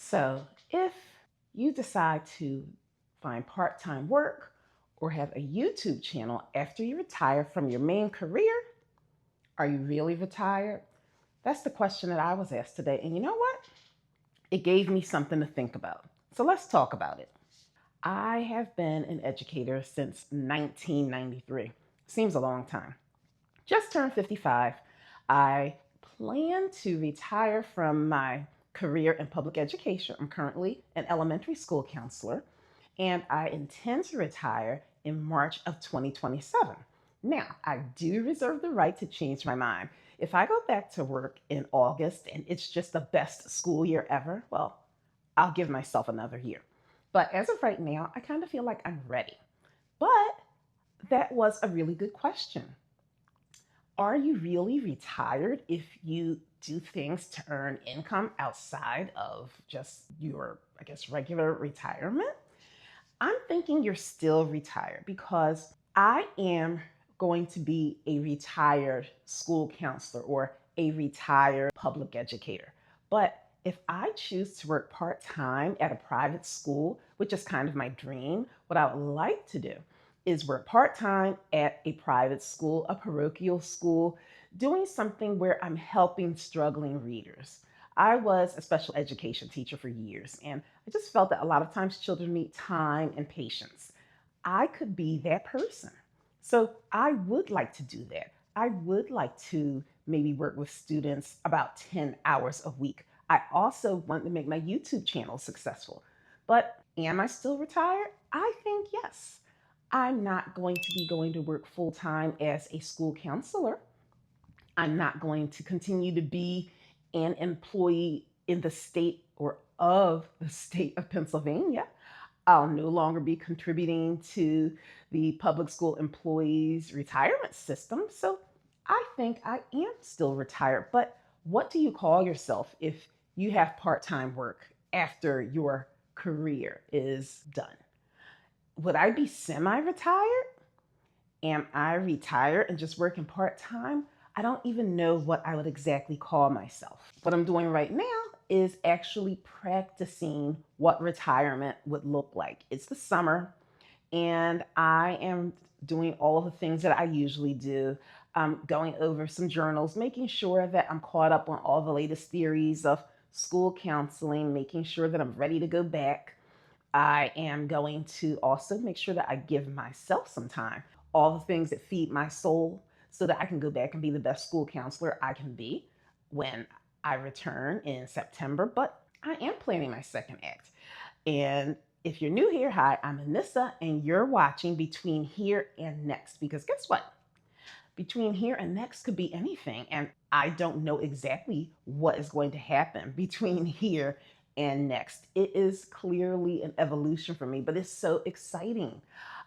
So, if you decide to find part time work or have a YouTube channel after you retire from your main career, are you really retired? That's the question that I was asked today. And you know what? It gave me something to think about. So, let's talk about it. I have been an educator since 1993. Seems a long time. Just turned 55. I plan to retire from my career in public education. I'm currently an elementary school counselor, and I intend to retire in March of 2027. Now, I do reserve the right to change my mind. If I go back to work in August and it's just the best school year ever, well, I'll give myself another year. But as of right now, I kind of feel like I'm ready. But that was a really good question. Are you really retired if you do things to earn income outside of just your, I guess, regular retirement? I'm thinking you're still retired because I am going to be a retired school counselor or a retired public educator. But if I choose to work part time at a private school, which is kind of my dream, what I would like to do is work part time at a private school, a parochial school, doing something where I'm helping struggling readers. I was a special education teacher for years, and I just felt that a lot of times children need time and patience. I could be that person. So I would like to do that. I would like to maybe work with students about 10 hours a week. I also want to make my YouTube channel successful. But am I still retired? I think yes. I'm not going to be going to work full time as a school counselor. I'm not going to continue to be an employee in the state or of the state of Pennsylvania. I'll no longer be contributing to the public school employees retirement system. So I think I am still retired. But what do you call yourself if you have part time work after your career is done? Would I be semi retired? Am I retired and just working part time? I don't even know what I would exactly call myself. What I'm doing right now is actually practicing what retirement would look like. It's the summer, and I am doing all of the things that I usually do. Going over some journals, making sure that I'm caught up on all the latest theories of school counseling, making sure that I'm ready to go back. I am going to also make sure that I give myself some time, all the things that feed my soul, so that I can go back and be the best school counselor I can be when I return in September. But I am planning my second act. And if you're new here, hi, I'm Anissa, and you're watching Between Here and Next. Because guess what? Between here and next could be anything. And I don't know exactly what is going to happen between here and next. It is clearly an evolution for me, but it's so exciting.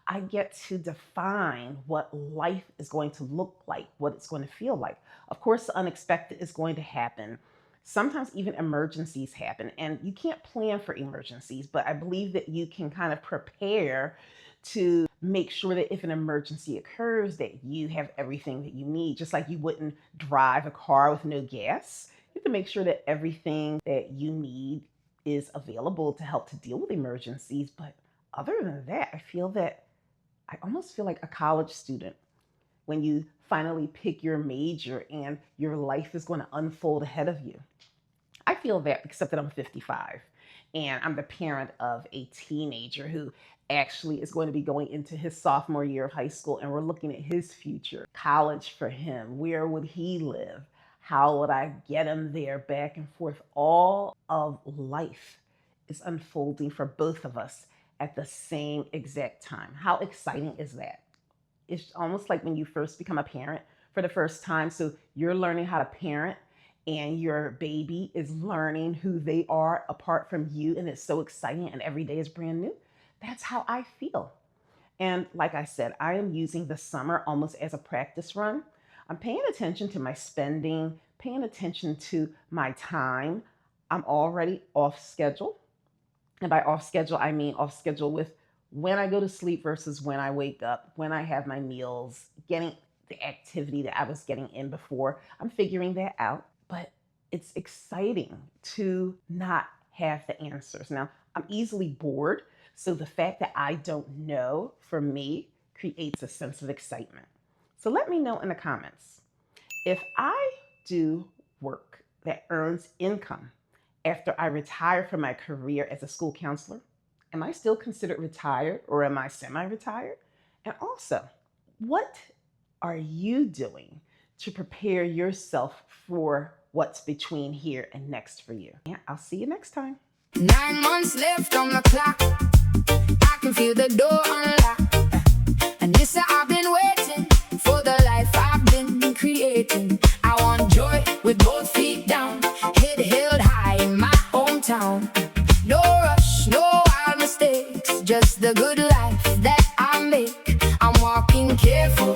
I get to define what life is going to look like, what it's going to feel like. Of course, the unexpected is going to happen. Sometimes even emergencies happen, and you can't plan for emergencies, but I believe that you can kind of prepare to make sure that if an emergency occurs that you have everything that you need, just like you wouldn't drive a car with no gas. You have to make sure that everything that you need is available to help to deal with emergencies. But other than that, I almost feel like a college student when you finally pick your major and your life is going to unfold ahead of you. I feel that except that I'm 55 and I'm the parent of a teenager who actually is going to be going into his sophomore year of high school, and we're looking at his future, college for him. Where would he live? How would I get him there, back and forth? All of life is unfolding for both of us at the same exact time. How exciting is that? It's almost like when you first become a parent for the first time. So you're learning how to parent, and your baby is learning who they are apart from you. And it's so exciting, and every day is brand new. That's how I feel. And like I said, I am using the summer almost as a practice run. I'm paying attention to my spending, paying attention to my time. I'm already off schedule. And by off schedule, I mean off schedule with when I go to sleep versus when I wake up, when I have my meals, getting the activity that I was getting in before. I'm figuring that out. But it's exciting to not have the answers. Now, I'm easily bored, so the fact that I don't know, for me, creates a sense of excitement. So let me know in the comments. If I do work that earns income after I retire from my career as a school counselor, am I still considered retired or am I semi-retired? And also, what are you doing to prepare yourself for what's between here and next for you? Yeah, I'll see you next time. 9 months left on the clock. I can feel the door unlock. And yes, I've been waiting for the life I've been creating. I want joy with both feet down, head held high in my hometown. No rush, no wild mistakes, just the good life that I make. I'm walking careful,